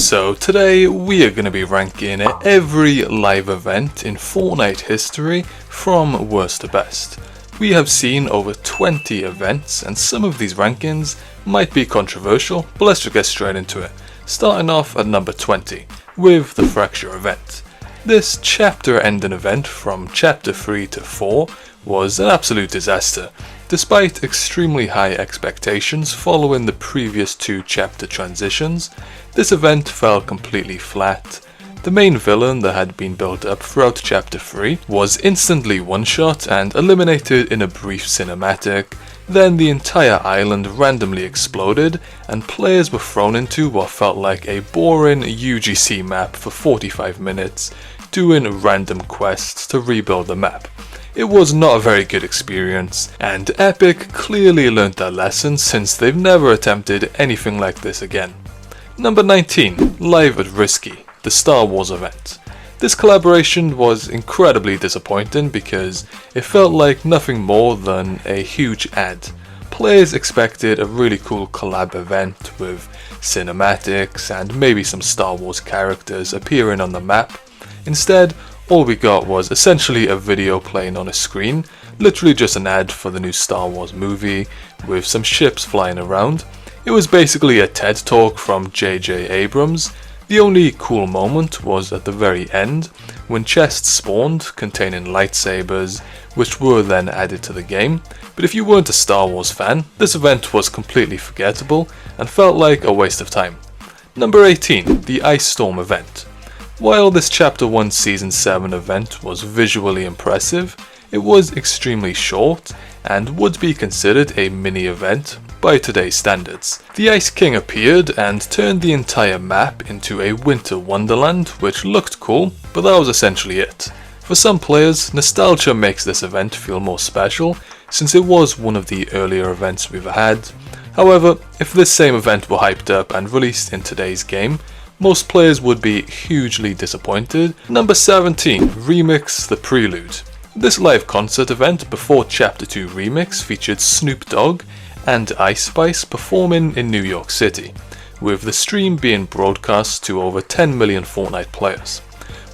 So today we are going to be ranking every live event in Fortnite history from worst to best. We have seen over 20 events and some of these rankings might be controversial, but let's just get straight into it. Starting off at number 20 with the Fracture event. This chapter ending event from chapter 3 to 4 was an absolute disaster. Despite extremely high expectations following the previous two chapter transitions, this event fell completely flat. The main villain that had been built up throughout chapter 3 was instantly one-shot and eliminated in a brief cinematic. Then the entire island randomly exploded and players were thrown into what felt like a boring UGC map for 45 minutes, doing random quests to rebuild the map. It was not a very good experience, and Epic clearly learned their lesson since they've never attempted anything like this again. Number 19, Live at Risky, the Star Wars event. This collaboration was incredibly disappointing because it felt like nothing more than a huge ad. Players expected a really cool collab event with cinematics and maybe some Star Wars characters appearing on the map. Instead, all we got was essentially a video playing on a screen, literally just an ad for the new Star Wars movie with some ships flying around. It was basically a TED talk from J.J. Abrams. The only cool moment was at the very end when chests spawned containing lightsabers, which were then added to the game. But if you weren't a Star Wars fan, this event was completely forgettable and felt like a waste of time. Number 18, the Ice Storm event. While this Chapter 1 Season 7 event was visually impressive, it was extremely short and would be considered a mini event by today's standards. The Ice King appeared and turned the entire map into a winter wonderland, which looked cool, but that was essentially it. For some players, nostalgia makes this event feel more special, since it was one of the earlier events we've had. However, if this same event were hyped up and released in today's game, most players would be hugely disappointed. Number 17, Remix the Prelude. This live concert event before Chapter 2 Remix featured Snoop Dogg and Ice Spice performing in New York City, with the stream being broadcast to over 10 million Fortnite players.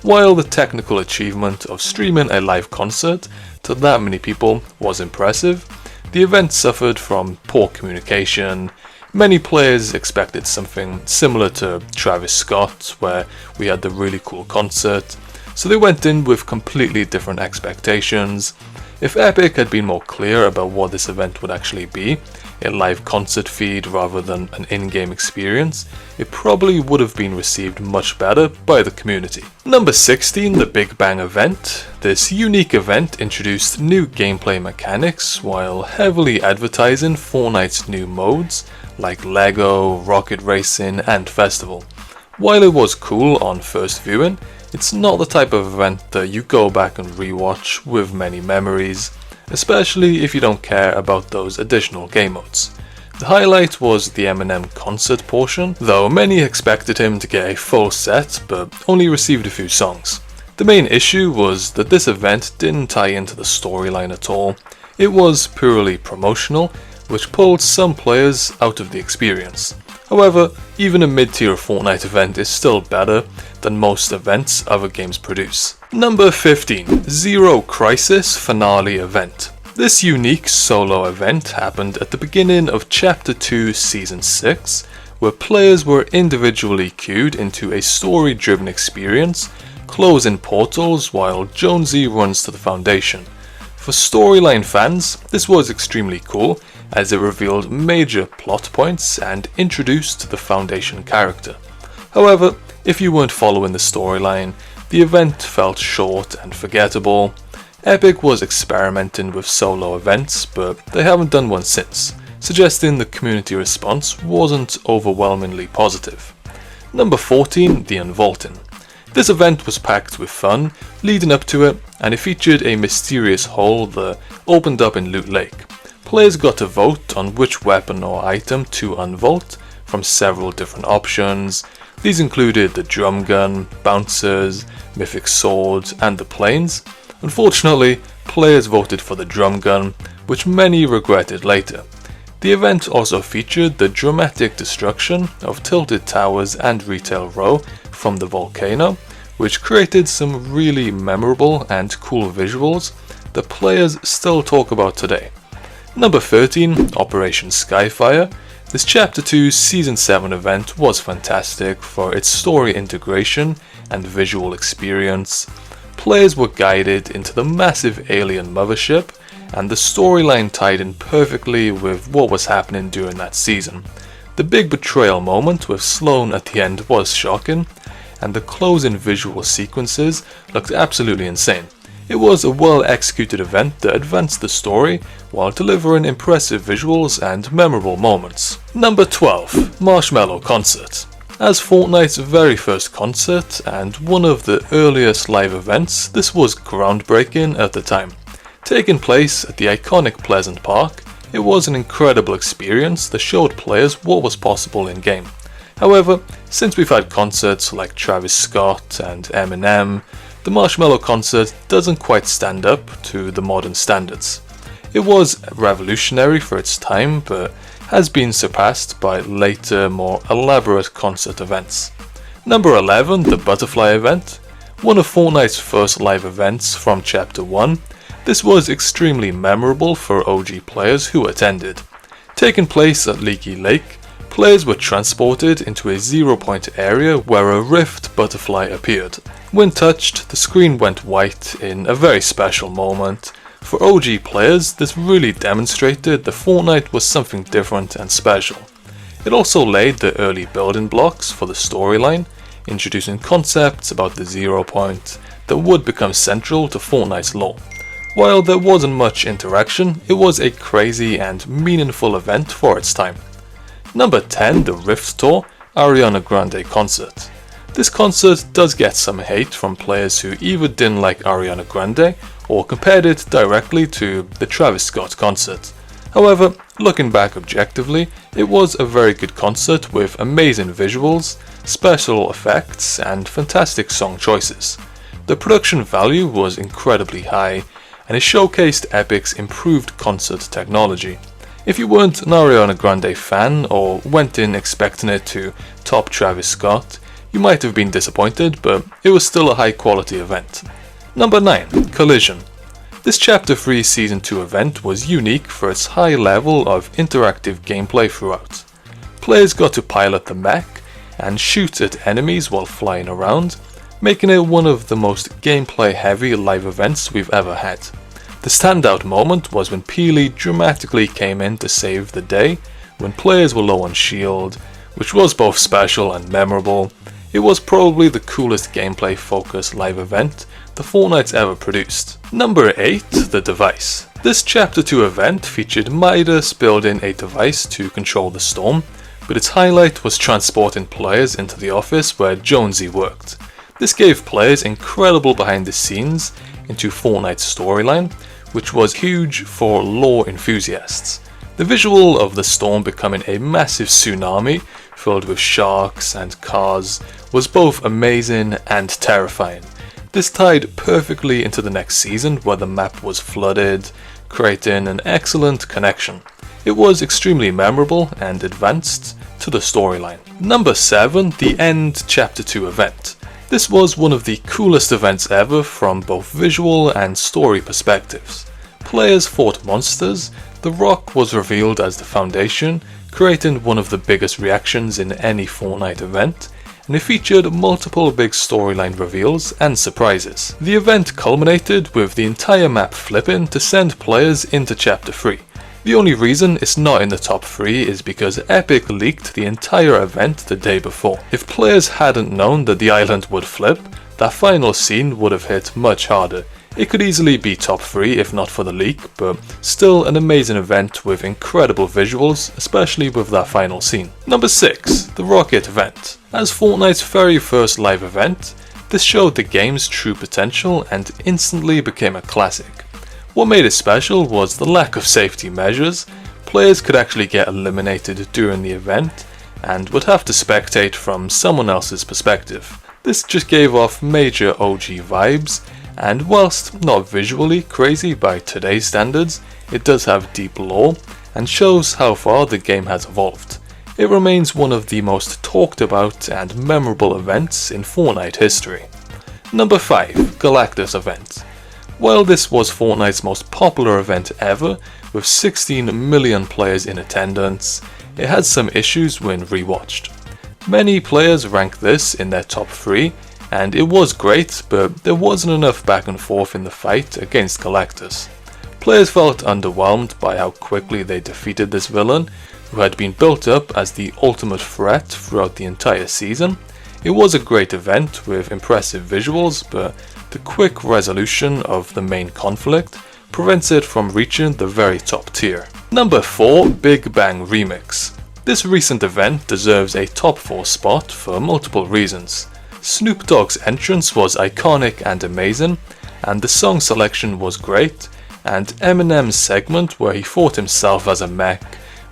While the technical achievement of streaming a live concert to that many people was impressive, the event suffered from poor communication. Many players expected something similar to Travis Scott, where we had the really cool concert, so they went in with completely different expectations. If Epic had been more clear about what this event would actually be, a live concert feed rather than an in-game experience, it probably would have been received much better by the community. Number 16, the Big Bang event. This unique event introduced new gameplay mechanics while heavily advertising Fortnite's new modes like Lego, Rocket Racing and Festival. While it was cool on first viewing, it's not the type of event that you go back and rewatch with many memories, especially if you don't care about those additional game modes. The highlight was the Eminem concert portion, though many expected him to get a full set but only received a few songs. The main issue was that this event didn't tie into the storyline at all. It was purely promotional, which pulled some players out of the experience. However, even a mid-tier Fortnite event is still better than most events other games produce. Number 15, Zero Crisis Finale event. This unique solo event happened at the beginning of Chapter 2 Season 6, where players were individually queued into a story-driven experience, closing portals while Jonesy runs to the Foundation. For storyline fans, this was extremely cool, as it revealed major plot points and introduced the Foundation character. However, if you weren't following the storyline, the event felt short and forgettable. Epic was experimenting with solo events, but they haven't done one since, suggesting the community response wasn't overwhelmingly positive. Number 14, the Unvolin. This event was packed with fun leading up to it, and it featured a mysterious hole that opened up in Loot Lake. Players got to vote on which weapon or item to unvault from several different options. These included the drum gun, bouncers, mythic swords, and the planes. Unfortunately, players voted for the drum gun, which many regretted later. The event also featured the dramatic destruction of Tilted Towers and Retail Row from the volcano, which created some really memorable and cool visuals that players still talk about today. Number 13, Operation Skyfire. This Chapter 2 Season 7 event was fantastic for its story integration and visual experience. Players were guided into the massive alien mothership, and the storyline tied in perfectly with what was happening during that season. The big betrayal moment with Sloane at the end was shocking, and the closing visual sequences looked absolutely insane. It was a well executed event that advanced the story while delivering impressive visuals and memorable moments. Number 12, Marshmallow Concert. As Fortnite's very first concert and one of the earliest live events, this was groundbreaking at the time. Taking place at the iconic Pleasant Park, it was an incredible experience that showed players what was possible in-game. However, since we've had concerts like Travis Scott and Eminem, the Marshmallow Concert doesn't quite stand up to the modern standards. It was revolutionary for its time, but has been surpassed by later, more elaborate concert events. Number 11, the Butterfly Event. One of Fortnite's first live events from Chapter 1, this was extremely memorable for OG players who attended. Taking place at Leaky Lake, players were transported into a zero-point area where a rift butterfly appeared. When touched, the screen went white in a very special moment. For OG players, this really demonstrated that Fortnite was something different and special. It also laid the early building blocks for the storyline, introducing concepts about the zero point that would become central to Fortnite's lore. While there wasn't much interaction, it was a crazy and meaningful event for its time. Number 10, the Rift Tour, Ariana Grande Concert. This concert does get some hate from players who either didn't like Ariana Grande or compared it directly to the Travis Scott concert. However, looking back objectively, it was a very good concert with amazing visuals, special effects, and fantastic song choices. The production value was incredibly high, and it showcased Epic's improved concert technology. If you weren't an Ariana Grande fan or went in expecting it to top Travis Scott, you might have been disappointed, but it was still a high quality event. Number 9, Collision. This Chapter 3 Season 2 event was unique for its high level of interactive gameplay throughout. Players got to pilot the Mech and shoot at enemies while flying around, making it one of the most gameplay heavy live events we've ever had. The standout moment was when Peely dramatically came in to save the day when players were low on shield, which was both special and memorable. It was probably the coolest gameplay focused live event the Fortnite's ever produced. Number 8, the Device. This Chapter 2 event featured Midas building a device to control the storm, but its highlight was transporting players into the office where Jonesy worked. This gave players incredible behind the scenes into Fortnite's storyline, which was huge for lore enthusiasts. The visual of the storm becoming a massive tsunami filled with sharks and cars was both amazing and terrifying. This tied perfectly into the next season where the map was flooded, creating an excellent connection. It was extremely memorable and advanced to the storyline. Number 7, the End Chapter 2 event. This was one of the coolest events ever from both visual and story perspectives. Players fought monsters, the Rock was revealed as the Foundation, creating one of the biggest reactions in any Fortnite event, and it featured multiple big storyline reveals and surprises. The event culminated with the entire map flipping to send players into Chapter 3. The only reason it's not in the top 3 is because Epic leaked the entire event the day before. If players hadn't known that the island would flip, that final scene would have hit much harder. It could easily be top 3 if not for the leak, but still an amazing event with incredible visuals, especially with that final scene. Number 6, the Rocket Event. As Fortnite's very first live event, this showed the game's true potential and instantly became a classic. What made it special was the lack of safety measures. Players could actually get eliminated during the event and would have to spectate from someone else's perspective. This just gave off major OG vibes, and whilst not visually crazy by today's standards, it does have deep lore and shows how far the game has evolved. It remains one of the most talked about and memorable events in Fortnite history. Number 5. Galactus Event. While this was Fortnite's most popular event ever, with 16 million players in attendance, it had some issues when rewatched. Many players rank this in their top 3, and it was great, but there wasn't enough back and forth in the fight against Galactus. Players felt underwhelmed by how quickly they defeated this villain, who had been built up as the ultimate threat throughout the entire season. It was a great event with impressive visuals, but the quick resolution of the main conflict prevents it from reaching the very top tier. Number 4. Big Bang Remix. This recent event deserves a top 4 spot for multiple reasons. Snoop Dogg's entrance was iconic and amazing, and the song selection was great, and Eminem's segment where he fought himself as a mech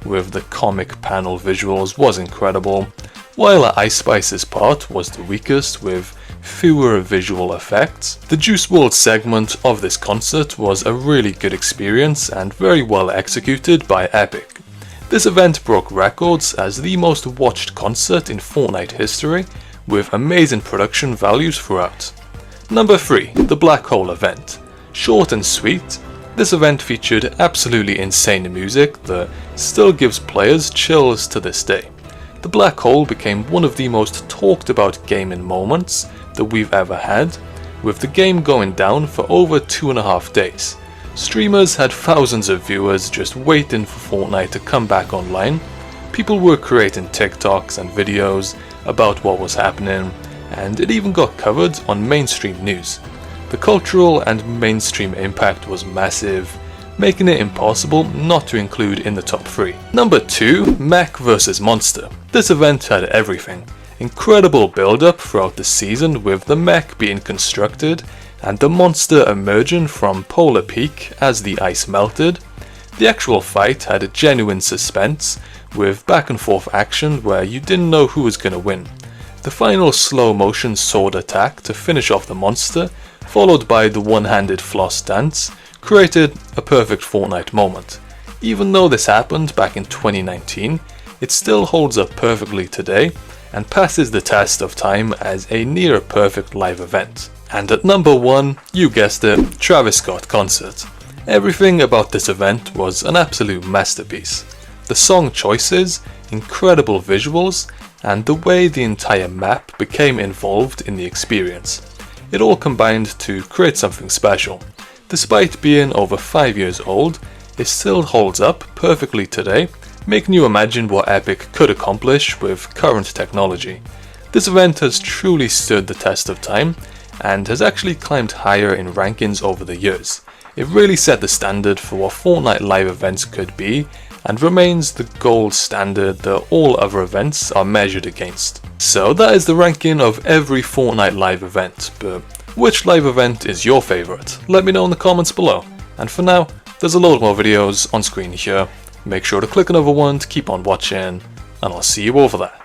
with the comic panel visuals was incredible, while Ice Spice's part was the weakest with fewer visual effects. The Juice WRLD segment of this concert was a really good experience and very well executed by Epic. This event broke records as the most watched concert in Fortnite history, with amazing production values throughout. Number 3. The Black Hole Event. Short and sweet, this event featured absolutely insane music that still gives players chills to this day. The Black Hole became one of the most talked about gaming moments that we've ever had, with the game going down for over 2.5 days. Streamers had thousands of viewers just waiting for Fortnite to come back online. People were creating TikToks and videos about what was happening, and it even got covered on mainstream news. The cultural and mainstream impact was massive, making it impossible not to include in the top 3. Number 2. Mech vs Monster. This event had everything. Incredible build-up throughout the season with the mech being constructed and the monster emerging from Polar Peak as the ice melted. The actual fight had a genuine suspense with back and forth action where you didn't know who was gonna win. The final slow motion sword attack to finish off the monster, followed by the one-handed floss dance, created a perfect Fortnite moment. Even though this happened back in 2019, it still holds up perfectly today and passes the test of time as a near perfect live event. And at number 1, you guessed it, Travis Scott Concert. Everything about this event was an absolute masterpiece. The song choices, incredible visuals, and the way the entire map became involved in the experience. It all combined to create something special. Despite being over 5 years old, it still holds up perfectly today, making you imagine what Epic could accomplish with current technology. This event has truly stood the test of time, and has actually climbed higher in rankings over the years. It really set the standard for what Fortnite live events could be, and remains the gold standard that all other events are measured against. So that is the ranking of every Fortnite live event, but which live event is your favourite? Let me know in the comments below. And for now, there's a load more videos on screen here. Make sure to click another one to keep on watching, and I'll see you over there.